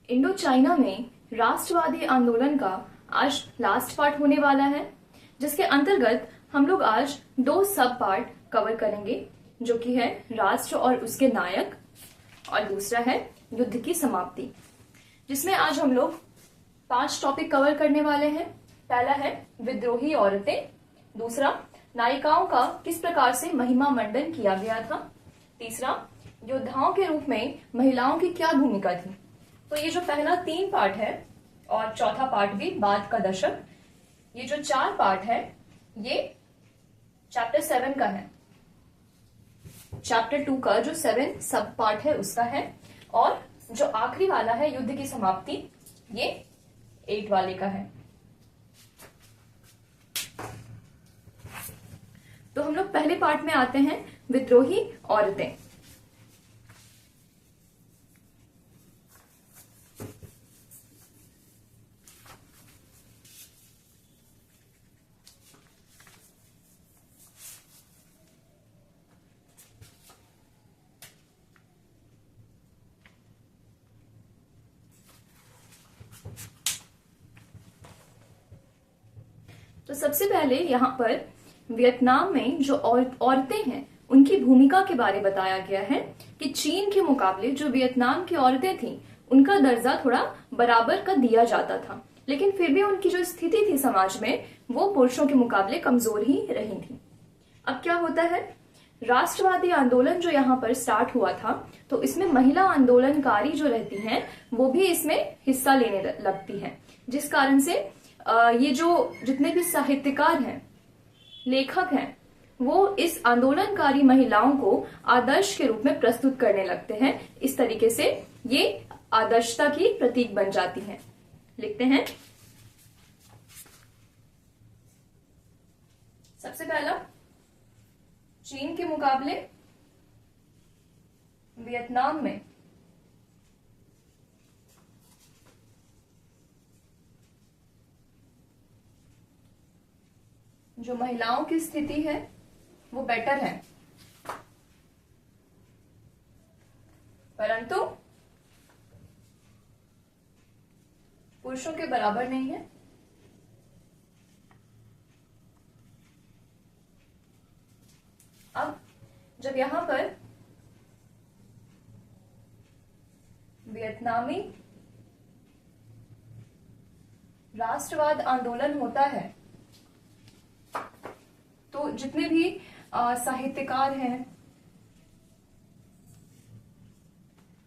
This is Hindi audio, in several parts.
इंडो चाइना में राष्ट्रवादी आंदोलन का आज लास्ट पार्ट होने वाला है, जिसके अंतर्गत हम लोग आज दो सब पार्ट कवर करेंगे, जो कि है राष्ट्र और उसके नायक और दूसरा है युद्ध की समाप्ति, जिसमें आज हम लोग 5 टॉपिक कवर करने वाले हैं। पहला है विद्रोही औरतें, दूसरा नायिकाओं का किस प्रकार से महिमा मंडन किया गया था, तीसरा योद्धाओं के रूप में महिलाओं की क्या भूमिका थी। तो ये जो पहला 3 पार्ट है और चौथा पार्ट भी बाद का दशक, ये जो 4 पार्ट है ये चैप्टर 7 का है। चैप्टर 2 का जो 7 सब पार्ट है उसका है, और जो आखिरी वाला है युद्ध की समाप्ति, ये 8 वाले का है। तो हम लोग पहले पार्ट में आते हैं, विद्रोही औरतें। तो सबसे पहले यहाँ पर वियतनाम में जो औरतें हैं उनकी भूमिका के बारे में बताया गया है कि चीन के मुकाबले जो वियतनाम की औरतें थीं उनका दर्जा थोड़ा बराबर का दिया जाता था, लेकिन फिर भी उनकी जो स्थिति थी समाज में वो पुरुषों के मुकाबले कमजोर ही रही थी। अब क्या होता है, राष्ट्रवादी आंदोलन जो यहाँ पर स्टार्ट हुआ था तो इसमें महिला आंदोलनकारी जो रहती हैं वो भी इसमें हिस्सा लेने लगती हैं, जिस कारण से ये जो जितने भी साहित्यकार हैं, लेखक हैं, वो इस आंदोलनकारी महिलाओं को आदर्श के रूप में प्रस्तुत करने लगते हैं। इस तरीके से ये आदर्शता की प्रतीक बन जाती हैं। लिखते हैं, सबसे पहला, चीन के मुकाबले वियतनाम में जो महिलाओं की स्थिति है वो बेटर है, परंतु पुरुषों के बराबर नहीं है। अब जब यहां पर वियतनामी राष्ट्रवाद आंदोलन होता है तो जितने भी साहित्यकार हैं,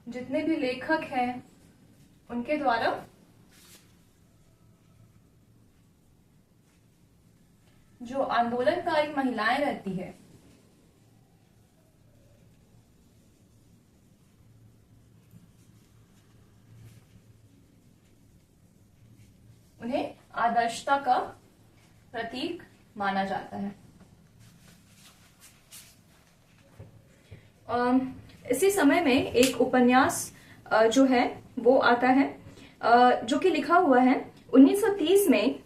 जितने भी लेखक हैं, उनके द्वारा जो आंदोलनकारी महिलाएं रहती है उन्हें आदर्शता का प्रतीक माना जाता है। इसी समय में एक उपन्यास जो है वो आता है, जो कि लिखा हुआ है 1930 में।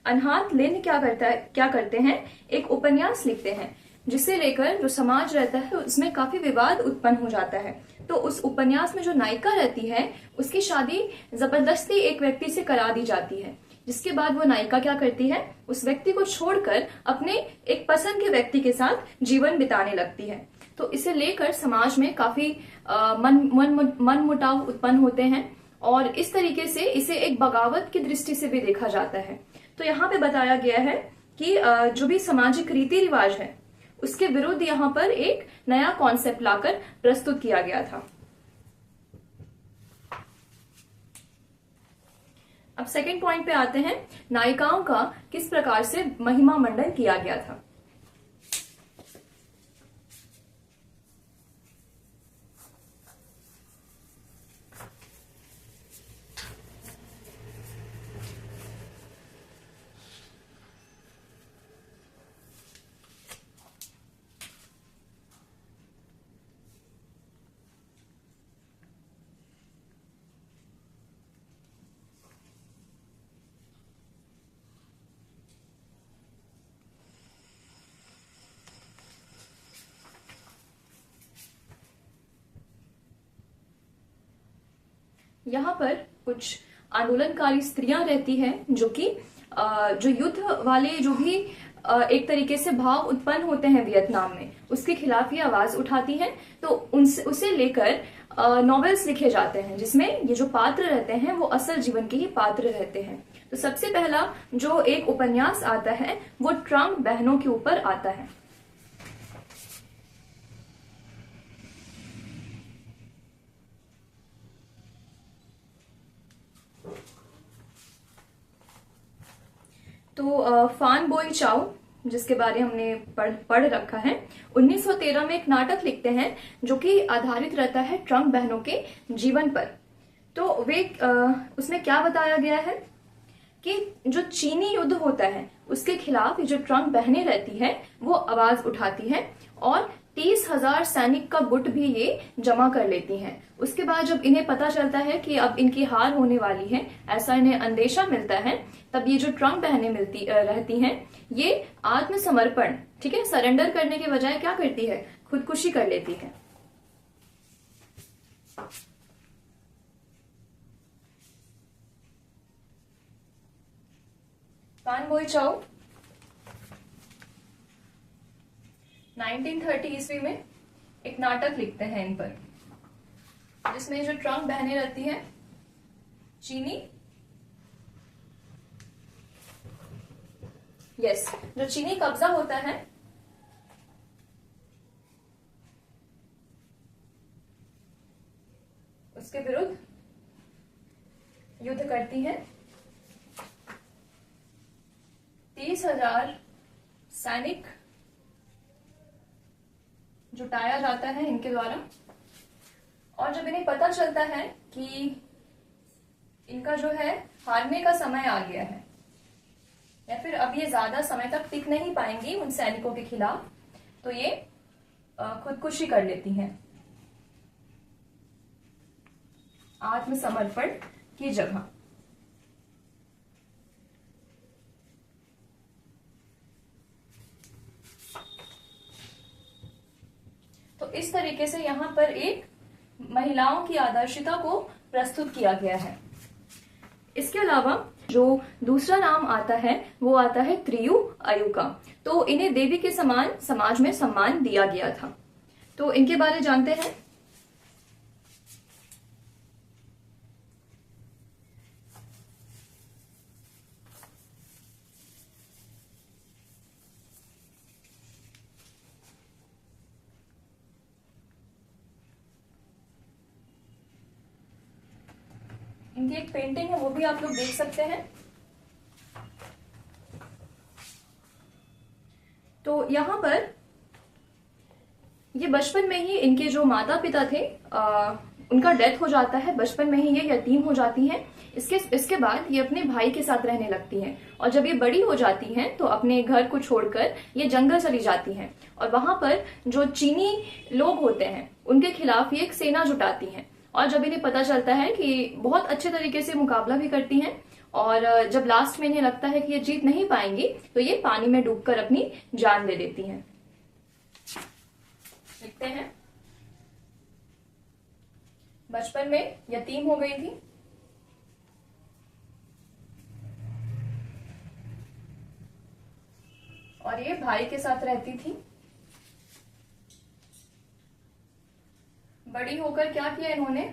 अनहात लिन क्या करते हैं, एक उपन्यास लिखते हैं जिसे लेकर जो समाज रहता है उसमें काफी विवाद उत्पन्न हो जाता है। तो उस उपन्यास में जो नायिका रहती है उसकी शादी जबरदस्ती एक व्यक्ति से करा दी जाती है, जिसके बाद वो नायिका क्या करती है, उस व्यक्ति को छोड़कर अपने एक पसंद के व्यक्ति के साथ जीवन बिताने लगती है। तो इसे लेकर समाज में काफी मन मुटाव उत्पन्न होते हैं, और इस तरीके से इसे एक बगावत की दृष्टि से भी देखा जाता है। तो यहाँ पे बताया गया है कि जो भी सामाजिक रीति रिवाज है उसके विरुद्ध यहाँ पर एक नया कॉन्सेप्ट लाकर प्रस्तुत किया गया था। अब सेकंड पॉइंट पे आते हैं, नायिकाओं का किस प्रकार से महिमा मंडन किया गया था। यहाँ पर कुछ आंदोलनकारी स्त्रियां रहती हैं जो कि जो युद्ध वाले जो भी एक तरीके से भाव उत्पन्न होते हैं वियतनाम में, उसके खिलाफ ये आवाज उठाती हैं। तो उसे लेकर नॉवेल्स लिखे जाते हैं जिसमें ये जो पात्र रहते हैं वो असल जीवन के ही पात्र रहते हैं। तो सबसे पहला जो एक उपन्यास आता है वो ट्रंग बहनों के ऊपर आता है। तो फान बोई चाओ, जिसके बारे हमने पढ़ रखा है, 1913 में एक नाटक लिखते हैं जो कि आधारित रहता है ट्रंग बहनों के जीवन पर। तो वे उसमें क्या बताया गया है कि जो चीनी युद्ध होता है उसके खिलाफ ये जो ट्रंग बहनें रहती है वो आवाज उठाती है और 30,000 सैनिक का गुट भी ये जमा कर लेती हैं। उसके बाद जब इन्हें पता चलता है कि अब इनकी हार होने वाली है, ऐसा इन्हें अंदेशा मिलता है, तब ये जो ट्रंग बहनें रहती हैं ये आत्मसमर्पण, ठीक है, सरेंडर करने के बजाय क्या करती है, खुदकुशी कर लेती है। फान बोई चाओ 1930 ईस्वी में एक नाटक लिखते हैं इन पर, जिसमें जो ट्रंग बहनें रहती हैं चीनी, जो चीनी कब्जा होता है उसके विरुद्ध युद्ध करती हैं। 30,000 सैनिक जुटाया जाता है इनके द्वारा, और जब इन्हें पता चलता है कि इनका जो है हारने का समय आ गया है या फिर अब ये ज्यादा समय तक टिक नहीं पाएंगी उन सैनिकों के खिलाफ, तो ये खुदकुशी कर लेती हैं आत्मसमर्पण की जगह। तो इस तरीके से यहाँ पर एक महिलाओं की आदर्शिता को प्रस्तुत किया गया है। इसके अलावा जो दूसरा नाम आता है वो आता है त्रियु आयु का। तो इन्हें देवी के समान समाज में सम्मान दिया गया था। तो इनके बारे जानते हैं। इनकी एक पेंटिंग है, वो भी आप लोग देख सकते हैं। तो यहाँ पर ये बचपन में ही इनके जो माता पिता थे उनका डेथ हो जाता है, बचपन में ही ये यतीम हो जाती हैं। इसके बाद ये अपने भाई के साथ रहने लगती हैं, और जब ये बड़ी हो जाती हैं तो अपने घर को छोड़कर ये जंगल चली जाती हैं, और वहां पर जो चीनी लोग होते हैं उनके खिलाफ ये एक सेना जुटाती हैं। और जब इन्हें पता चलता है कि बहुत अच्छे तरीके से मुकाबला भी करती हैं, और जब लास्ट में इन्हें लगता है कि ये जीत नहीं पाएंगी, तो ये पानी में डूबकर अपनी जान दे देती हैं। लिखते हैं, बचपन में यतीम हो गई थी, और ये भाई के साथ रहती थी। बड़ी होकर क्या किया इन्होंने,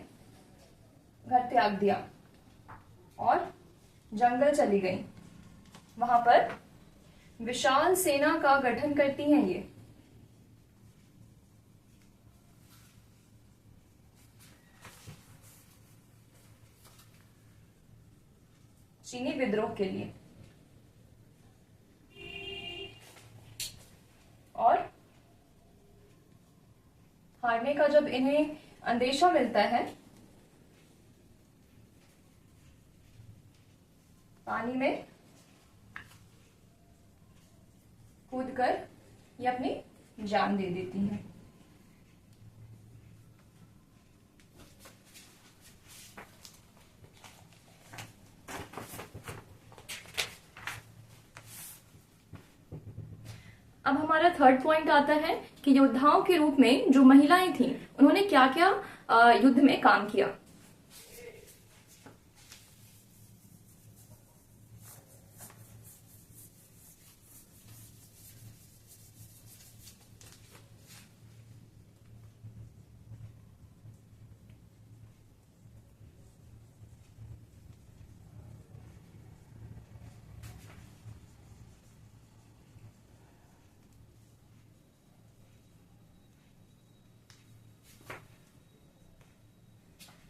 घर त्याग दिया और जंगल चली गई। वहां पर विशाल सेना का गठन करती हैं ये। चीनी विद्रोह के लिए, और हारने का जब इन्हें अंदेशा मिलता है, पानी में कूदकर ये अपनी जान दे देती हैं। अब हमारा थर्ड पॉइंट आता है कि योद्धाओं के रूप में जो महिलाएं थीं उन्होंने क्या क्या युद्ध में काम किया।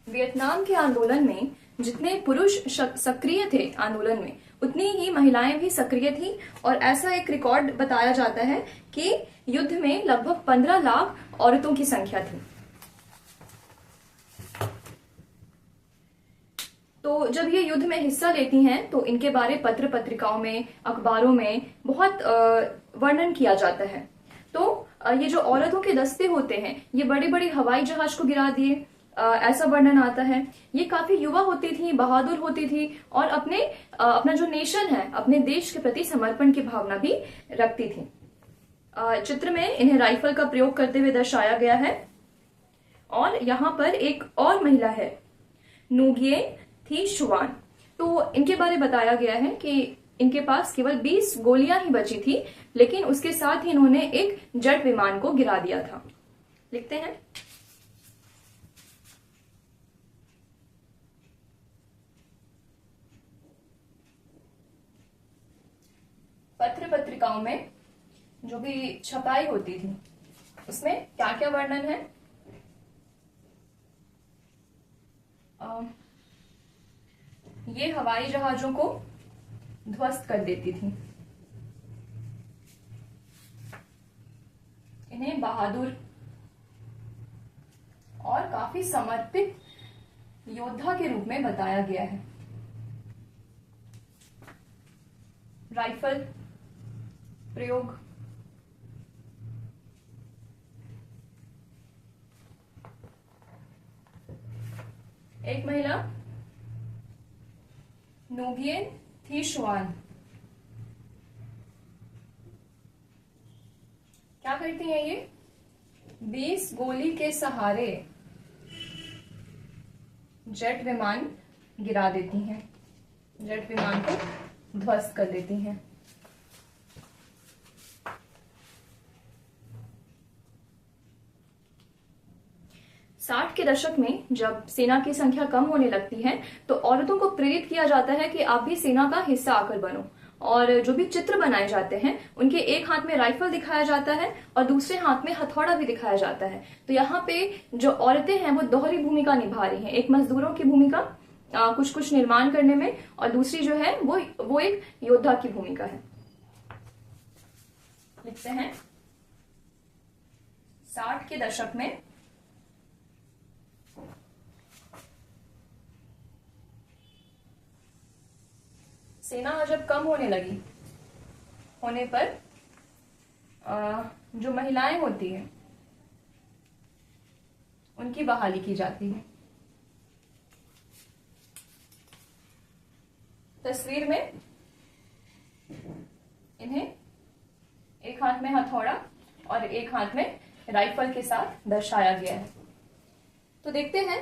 वियतनाम के आंदोलन में जितने पुरुष सक्रिय थे आंदोलन में, उतनी ही महिलाएं भी सक्रिय थी। और ऐसा एक रिकॉर्ड बताया जाता है कि युद्ध में लगभग 15 लाख औरतों की संख्या थी। तो जब ये युद्ध में हिस्सा लेती हैं तो इनके बारे पत्र पत्रिकाओं में, अखबारों में बहुत वर्णन किया जाता है। तो ये जो औरतों के दस्ते होते हैं, ये बड़े बड़े हवाई जहाज को गिरा दिए, ऐसा वर्णन आता है। ये काफी युवा होती थी, बहादुर होती थी और अपना जो नेशन है, अपने देश के प्रति समर्पण की भावना भी रखती थी। चित्र में इन्हें राइफल का प्रयोग करते हुए दर्शाया गया है। और यहाँ पर एक और महिला है, नुगिए थी शुआन। तो इनके बारे बताया गया है कि इनके पास केवल 20 गोलियां ही बची थी, लेकिन उसके साथ ही इन्होंने एक जेट विमान को गिरा दिया था। लिखते हैं, पत्र पत्रिकाओं में जो भी छपाई होती थी उसमें क्या क्या वर्णन है। ये हवाई जहाजों को ध्वस्त कर देती थी। इन्हें बहादुर और काफी समर्पित योद्धा के रूप में बताया गया है। राइफल प्रयोग, एक महिला नुगिए थी शुआन क्या करती हैं? ये 20 गोली के सहारे जेट विमान गिरा देती हैं, जेट विमान को ध्वस्त कर देती हैं। साठ के दशक में जब सेना की संख्या कम होने लगती है तो औरतों को प्रेरित किया जाता है कि आप भी सेना का हिस्सा आकर बनो। और जो भी चित्र बनाए जाते हैं उनके एक हाथ में राइफल दिखाया जाता है और दूसरे हाथ में हथौड़ा भी दिखाया जाता है। तो यहाँ पे जो औरतें हैं वो दोहरी भूमिका निभा रही हैं, एक मजदूरों की भूमिका कुछ कुछ निर्माण करने में, और दूसरी जो है वो एक योद्धा की भूमिका है। लिखते हैं, 60 के दशक में सेना जब कम होने पर जो महिलाएं होती हैं उनकी बहाली की जाती है। तस्वीर में इन्हें एक हाथ में हथौड़ा और एक हाथ में राइफल के साथ दर्शाया गया है। तो देखते हैं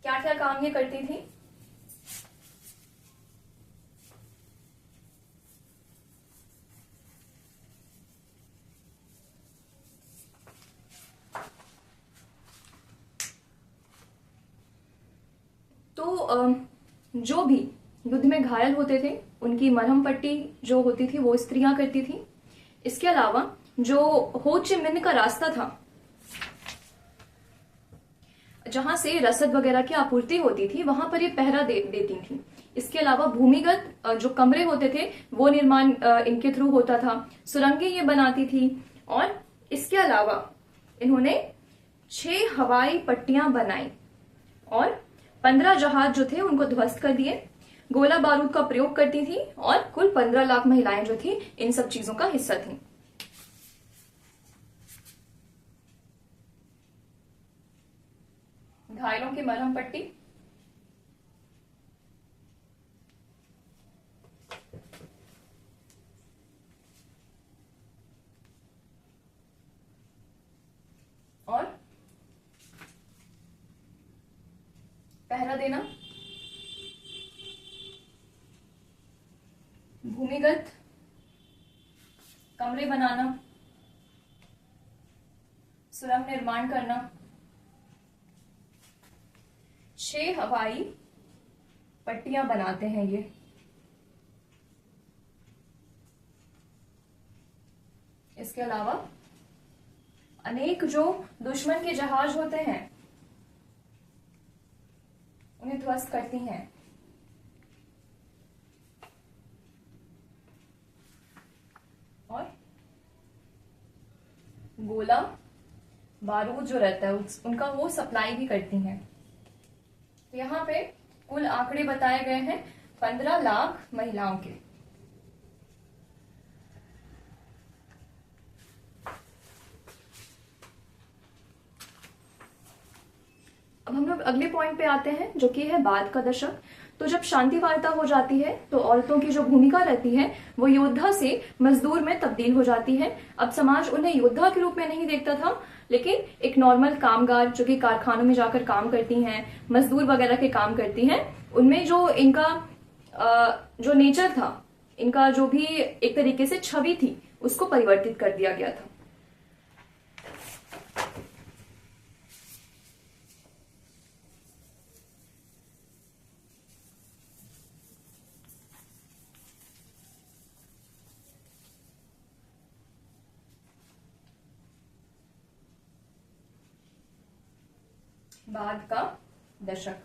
क्या क्या काम ये करती थी। जो भी युद्ध में घायल होते थे उनकी मरहम पट्टी जो होती थी वो स्त्रियां करती थी। इसके अलावा जो हो ची मिन्ह का रास्ता था जहां से रसद वगैरह की आपूर्ति होती थी वहां पर ये पहरा देती थी। इसके अलावा भूमिगत जो कमरे होते थे वो निर्माण इनके थ्रू होता था, सुरंगें ये बनाती थी। और इसके अलावा इन्होंने 6 हवाई पट्टियां बनाई और 15 जहाज जो थे उनको ध्वस्त कर दिए। गोला बारूद का प्रयोग करती थी और कुल 15 लाख महिलाएं जो थी इन सब चीजों का हिस्सा थी। घायलों की मरहम पट्टी, और पहरा देना, भूमिगत कमरे बनाना, सुरंग निर्माण करना, 6 हवाई पट्टियां बनाते हैं ये। इसके अलावा अनेक जो दुश्मन के जहाज होते हैं उन्हें ध्वस्त करती हैं। और गोला बारूद जो रहता है उनका वो सप्लाई भी करती हैं। तो यहाँ पे कुल आंकड़े बताए गए हैं 15 लाख महिलाओं के। अब हम लोग अगले पॉइंट पे आते हैं जो कि है बाद का दशक। तो जब शांति वार्ता हो जाती है तो औरतों की जो भूमिका रहती है वो योद्धा से मजदूर में तब्दील हो जाती है। अब समाज उन्हें योद्धा के रूप में नहीं देखता था, लेकिन एक नॉर्मल कामगार जो कि कारखानों में जाकर काम करती हैं, मजदूर वगैरह के काम करती हैं, उनमें जो इनका जो नेचर था, इनका जो भी एक तरीके से छवि थी, उसको परिवर्तित कर दिया गया था। बाद का दशक।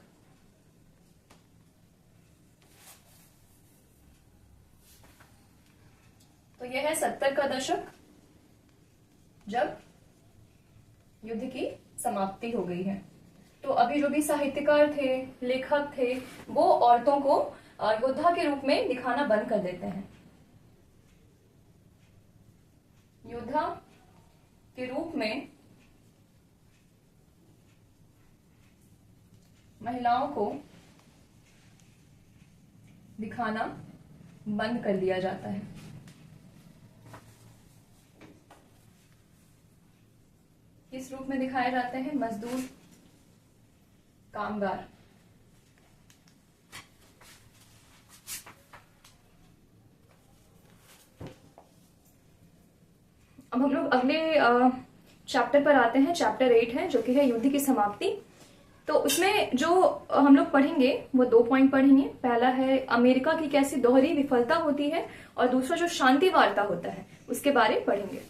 तो यह है 70 का दशक, जब युद्ध की समाप्ति हो गई है। तो अभी जो भी साहित्यकार थे, लेखक थे, वो औरतों को योद्धा के रूप में दिखाना बंद कर देते हैं। योद्धा के रूप में महिलाओं को दिखाना बंद कर दिया जाता है। किस रूप में दिखाए जाते हैं? मजदूर, कामगार। अब हम लोग अगले चैप्टर पर आते हैं। चैप्टर 8 है जो कि है युद्ध की समाप्ति। तो उसमें जो हम लोग पढ़ेंगे वो 2 पॉइंट पढ़ेंगे। पहला है अमेरिका की कैसी दोहरी विफलता होती है, और दूसरा जो शांति वार्ता होता है उसके बारे में पढ़ेंगे।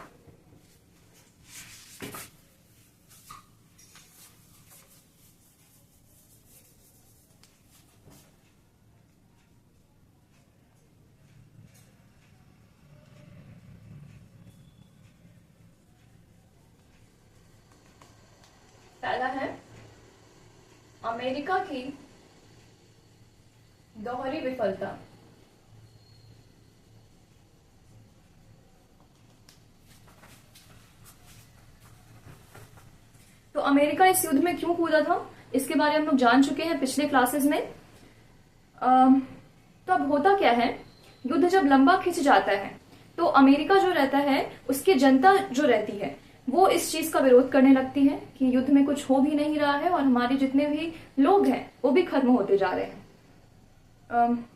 पहला है अमेरिका की दोहरी विफलता। तो अमेरिका इस युद्ध में क्यों कूदा था, इसके बारे में हम लोग जान चुके हैं पिछले क्लासेस में। तो अब होता क्या है, युद्ध जब लंबा खिंच जाता है तो अमेरिका जो रहता है, उसकी जनता जो रहती है, वो इस चीज का विरोध करने लगती है कि युद्ध में कुछ हो भी नहीं रहा है और हमारे जितने भी लोग हैं वो भी खत्म होते जा रहे हैं।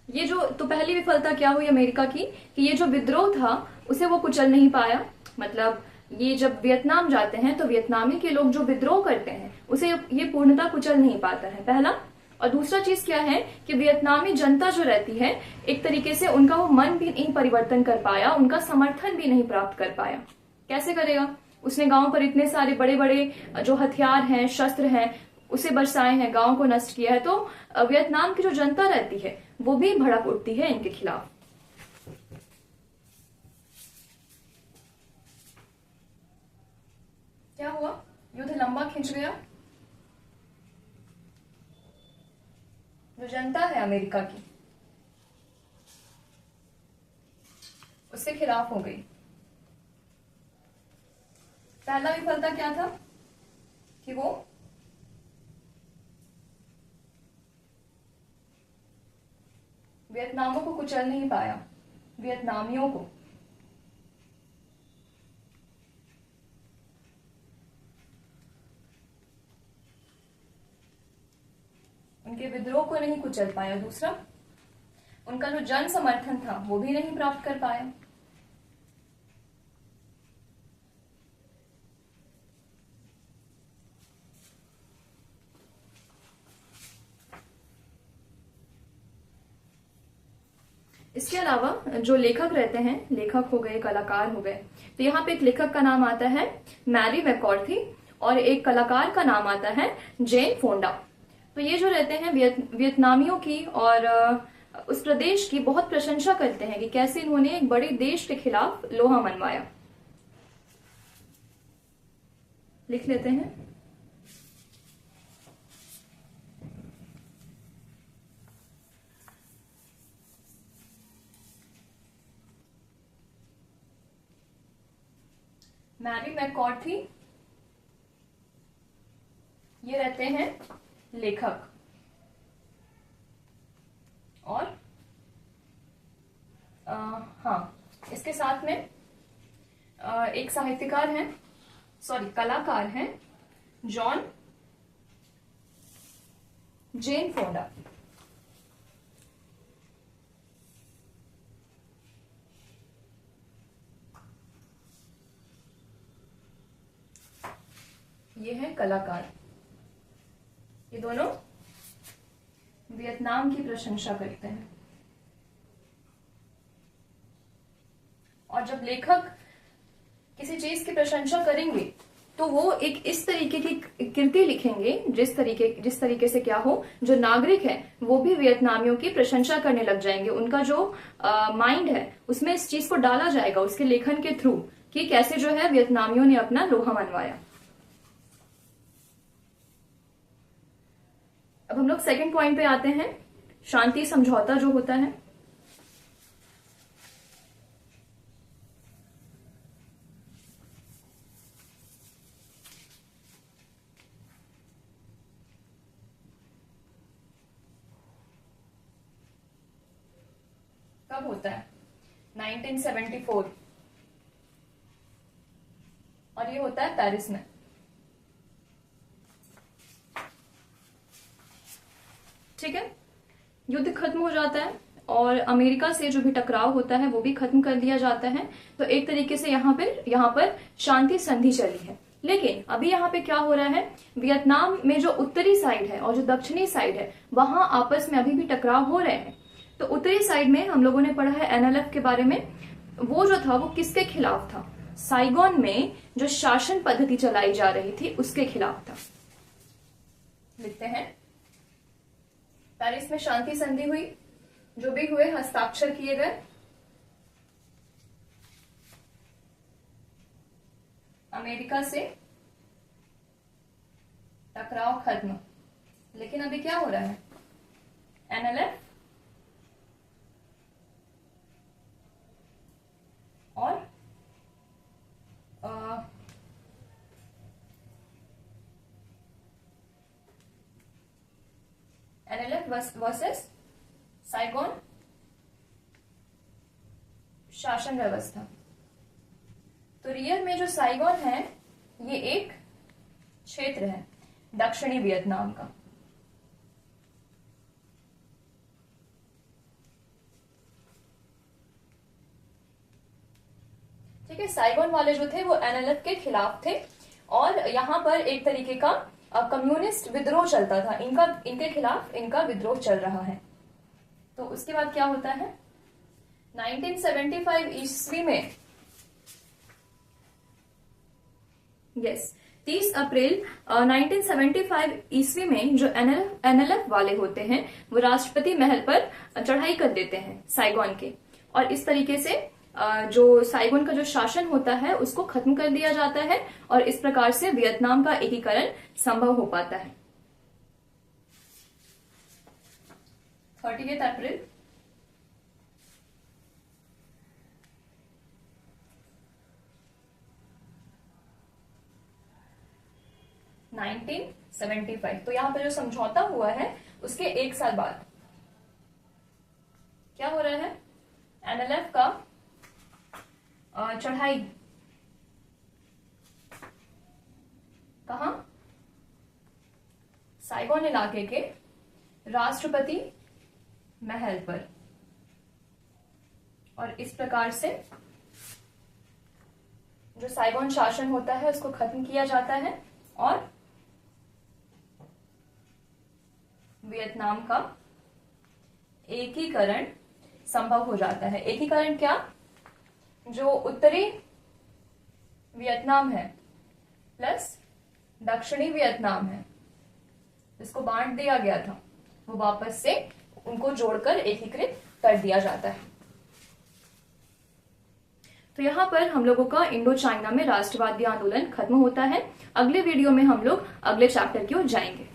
ये जो तो पहली विफलता क्या हुई अमेरिका की कि ये जो विद्रोह था उसे वो कुचल नहीं पाया। मतलब ये जब वियतनाम जाते हैं तो वियतनामी के लोग जो विद्रोह करते हैं उसे ये पूर्णतः कुचल नहीं पाता है, पहला। और दूसरा चीज क्या है कि वियतनामी जनता जो रहती है, एक तरीके से उनका वो मन भी नहीं परिवर्तन कर पाया, उनका समर्थन भी नहीं प्राप्त कर पाया। कैसे करेगा? उसने गांव पर इतने सारे बड़े बड़े जो हथियार हैं, शस्त्र हैं, उसे बरसाए हैं, गांव को नष्ट किया है। तो वियतनाम की जो जनता रहती है वो भी भड़क उठती है इनके खिलाफ। क्या हुआ? युद्ध लंबा खिंच गया। जो जनता है अमेरिका की, उसके खिलाफ हो गई। पहला विफलता क्या था कि वो वियतनामियों को कुचल नहीं पाया, वियतनामियों को। उनके विद्रोह को नहीं कुचल पाया। दूसरा, उनका जो जन समर्थन था वो भी नहीं प्राप्त कर पाया। इसके अलावा जो लेखक रहते हैं, लेखक हो गए, कलाकार हो गए, तो यहाँ पे एक लेखक का नाम आता है मैरी मैककार्थी और एक कलाकार का नाम आता है जेन फोंडा। तो ये जो रहते हैं वियतनामियों की और उस प्रदेश की बहुत प्रशंसा करते हैं कि कैसे इन्होंने एक बड़े देश के खिलाफ लोहा मनवाया। लिख लेते हैं। मैरी मैककॉर्थी, ये रहते हैं लेखक, और हाँ, इसके साथ में एक साहित्यकार हैं, सॉरी कलाकार हैं, जॉन जेन फोंडा। ये है कलाकार। ये दोनों वियतनाम की प्रशंसा करते हैं। और जब लेखक किसी चीज की प्रशंसा करेंगे तो वो एक इस तरीके की कृति लिखेंगे जिस तरीके से क्या हो, जो नागरिक है वो भी वियतनामियों की प्रशंसा करने लग जाएंगे। उनका जो माइंड है उसमें इस चीज को डाला जाएगा उसके लेखन के थ्रू कि कैसे जो है वियतनामियों ने अपना लोहा मनवाया। अब हम लोग सेकंड पॉइंट पे आते हैं, शांति समझौता जो होता है। कब होता है? 1974, और ये होता है पेरिस में। ठीक है, युद्ध खत्म हो जाता है और अमेरिका से जो भी टकराव होता है वो भी खत्म कर दिया जाता है। तो एक तरीके से यहाँ पर शांति संधि चली है। लेकिन अभी यहाँ पे क्या हो रहा है, वियतनाम में जो उत्तरी साइड है और जो दक्षिणी साइड है वहां आपस में अभी भी टकराव हो रहे हैं। तो उत्तरी साइड में हम लोगों ने पढ़ा है एनएलएफ के बारे में। वो जो था वो किसके खिलाफ था? साइगोन में जो शासन पद्धति चलाई जा रही थी उसके खिलाफ था। लिखते हैं, पेरिस में शांति संधि हुई, जो भी हुए हस्ताक्षर किए गए। अमेरिका से टकराव खत्म। लेकिन अभी क्या हो रहा है? एनएलएफ और एनएलएफ वर्सेस साइगोन शासन व्यवस्था। तो रियल में जो साइगोन है ये एक क्षेत्र है दक्षिणी वियतनाम का। ठीक है, साइगोन वाले जो थे वो एनएलएफ के खिलाफ थे और यहाँ पर एक तरीके का कम्युनिस्ट विद्रोह चलता था। इनके खिलाफ इनका विद्रोह चल रहा है। तो उसके बाद क्या होता है? 1975 ईस्वी में 30 अप्रैल 1975 ईस्वी में जो एनएलएफ वाले होते हैं वो राष्ट्रपति महल पर चढ़ाई कर देते हैं साइगोन के, और इस तरीके से जो साइगोन का जो शासन होता है उसको खत्म कर दिया जाता है और इस प्रकार से वियतनाम का एकीकरण संभव हो पाता है। 30 अप्रैल 1975। तो यहां पर जो समझौता हुआ है उसके एक साल बाद क्या हो रहा है? एनएलएफ का चढ़ाई कहां? साइगोन इलाके के राष्ट्रपति महल पर, और इस प्रकार से जो साइगोन शासन होता है उसको खत्म किया जाता है और वियतनाम का एकीकरण संभव हो जाता है। एकीकरण क्या? जो उत्तरी वियतनाम है प्लस दक्षिणी वियतनाम है जिसको बांट दिया गया था, वो वापस से उनको जोड़कर एकीकृत कर दिया जाता है। तो यहाँ पर हम लोगों का इंडो चाइना में राष्ट्रवादी आंदोलन खत्म होता है। अगले वीडियो में हम लोग अगले चैप्टर की ओर जाएंगे।